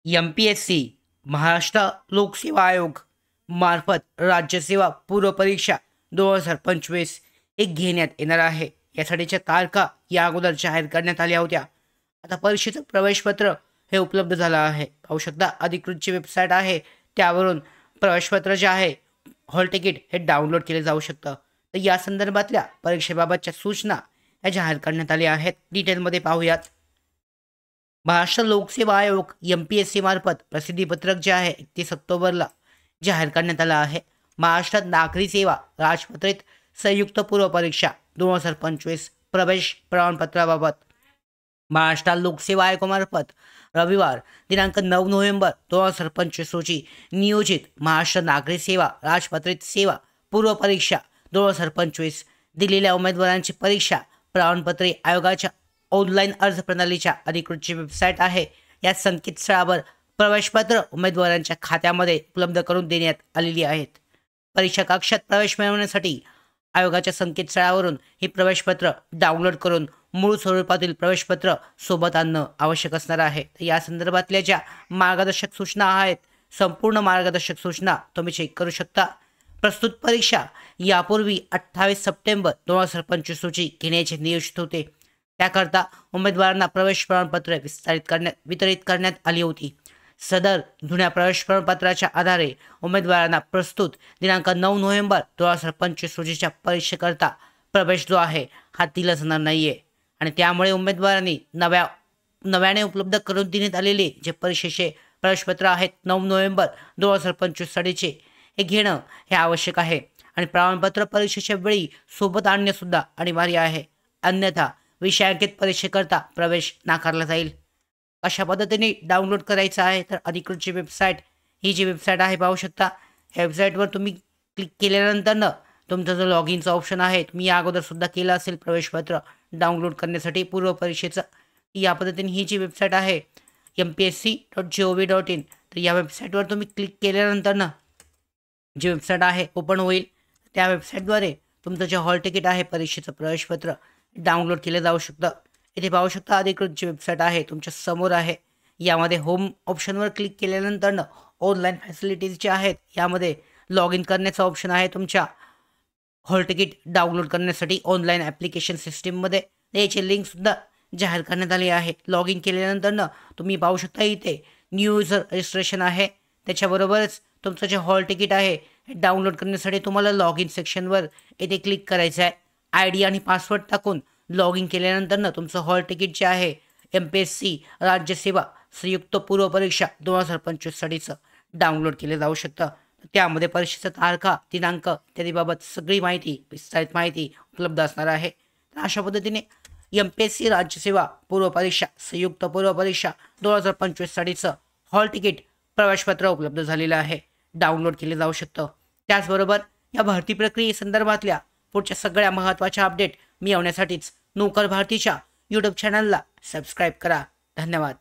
MPSC Maharashtra लोकसेवा आयोग मार्फत राज्यसेवा पूर्व परीक्षा 2025 एक घेण्यात येणार आहे. यासाठीच्या तारखा या अगोदर जाहीर करण्यात आल्या होत्या. आता परीक्षेचं प्रवेशपत्र हे उपलब्ध झालं आहे. पाहू शकता अधिकृत जी वेबसाईट आहे त्यावरून प्रवेशपत्र जे आहे हॉल तिकीट हे डाउनलोड केले जाऊ शकतं. तर या संदर्भातल्या परीक्षेबाबतच्या सूचना या जाहीर करण्यात आल्या आहेत. डिटेलमध्ये पाहूयात. महाराष्ट्र लोकसेवा आयोग एम-पी-एस-सी मार्फत प्रसिद्धीपत्रक जे आहे 31 ऑक्टोबरला जाहीर करण्यात आलं आहे. महाराष्ट्रात नागरी सेवा राजपत्रित संयुक्त पूर्व परीक्षा 2025 प्रवेश प्रमाणपत्राबाबत महाराष्ट्र लोकसेवा आयोगामार्फत रविवार दिनांक 9 नोव्हेंबर 2025 रोजी नियोजित महाराष्ट्र नागरी सेवा राजपत्रित सेवा पूर्व परीक्षा 2025 दिलेल्या उमेदवारांची परीक्षा प्रमाणपत्रे आयोगाच्या ऑनलाईन अर्ज प्रणालीच्या अधिकृत जी वेबसाईट आहे या संकेतस्थळावर प्रवेशपत्र उमेदवारांच्या खात्यामध्ये उपलब्ध करून देण्यात आलेली आहेत. परीक्षा कक्षात प्रवेश मिळवण्यासाठी आयोगाच्या संकेतस्थळावरून ही प्रवेशपत्र डाउनलोड करून मूळ स्वरूपातील प्रवेशपत्र सोबत आणणं आवश्यक असणार आहे. तर या संदर्भातल्या ज्या मार्गदर्शक सूचना आहेत संपूर्ण मार्गदर्शक सूचना तुम्ही चेक करू शकता. प्रस्तुत परीक्षा यापूर्वी 28 सप्टेंबर 2025 रोजी घेण्याचे नियोजित होते. त्याकरता उमेदवारांना प्रवेश प्रमाणपत्र वितरित करण्यात आली होती. सदर जुन्या प्रवेश प्रमाणपत्राच्या आधारे उमेदवारांना प्रस्तुत दिनांक 9 नोव्हेंबर 2025 रोजीच्या परीक्षेकरता प्रवेश जो आहे हा दिला जाणार नाही आहे आणि त्यामुळे उमेदवारांनी नव्याने उपलब्ध करून देण्यात आलेले जे परीक्षेचे प्रवेशपत्र आहेत 9 नोव्हेंबर 2025 सालीचे हे घेणं हे आवश्यक आहे आणि प्रमाणपत्र परीक्षेच्या वेळी सोबत आणणेसुद्धा अनिवार्य आहे. अन्यथा विषयांकित परीक्षेकरता प्रवेश नाकारला जाईल. अशा पद्धतीने डाउनलोड करायचं आहे तर अधिकृत जी वेबसाईट ही जी वेबसाईट आहे पाहू शकता. ह्या वेबसाईटवर तुम्ही क्लिक केल्यानंतरनं तुमचा जो लॉग इनचा ऑप्शन आहे तुम्ही या अगोदरसुद्धा केलं असेल प्रवेशपत्र डाउनलोड करण्यासाठी पूर्व परीक्षेचं. या पद्धतीने ही जी वेबसाईट आहे mpsc.gov.in तर या वेबसाईटवर तुम्ही क्लिक केल्यानंतरनं जी वेबसाईट आहे ओपन होईल. त्या वेबसाईटद्वारे तुमचं जे हॉल तिकीट आहे परीक्षेचं प्रवेशपत्र डाउनलोड केलं जाऊ शकतं. इथे पाहू शकता अधिकृत जी वेबसाईट आहे तुमच्या समोर आहे. यामध्ये होम ऑप्शनवर क्लिक केल्यानंतरनं ऑनलाईन फॅसिलिटीज ज्या आहेत यामध्ये लॉग इन करण्याचा ऑप्शन आहे तुमच्या हॉल तिकीट डाउनलोड करण्यासाठी ऑनलाईन ॲप्लिकेशन सिस्टीममध्ये. याची लिंकसुद्धा जाहीर करण्यात आली आहे. लॉग इन केल्यानंतरनं तुम्ही पाहू शकता इथे न्यू युजर रजिस्ट्रेशन आहे. त्याच्याबरोबरच तुमचं जे हॉल तिकीट आहे हे डाउनलोड करण्यासाठी तुम्हाला लॉग इन सेक्शनवर इथे क्लिक करायचं आहे. ID आणि पासवर्ड टाकून लॉग इन केल्यानंतरनं तुमचं हॉल तिकीट जे आहे MPSC राज्यसेवा संयुक्त पूर्व परीक्षा 2025 साठीचं डाउनलोड केलं जाऊ शकतं. त्यामध्ये परीक्षेचा तारखा दिनांक इत्यादीबाबत सगळी माहिती विस्तारित माहिती उपलब्ध असणार आहे. तर अशा पद्धतीने MPSC राज्यसेवा पूर्व परीक्षा संयुक्त पूर्व परीक्षा 2025 साठीचं हॉल तिकीट प्रवेशपत्र उपलब्ध झालेलं आहे. डाउनलोड केले जाऊ शकतं. त्याचबरोबर या भरती प्रक्रियेसंदर्भातल्या पुढच्या सगळ्या महत्त्वाच्या अपडेट मिळवण्यासाठीच नोकर भारतीच्या यूट्यूब चॅनलला सबस्क्राईब करा. धन्यवाद.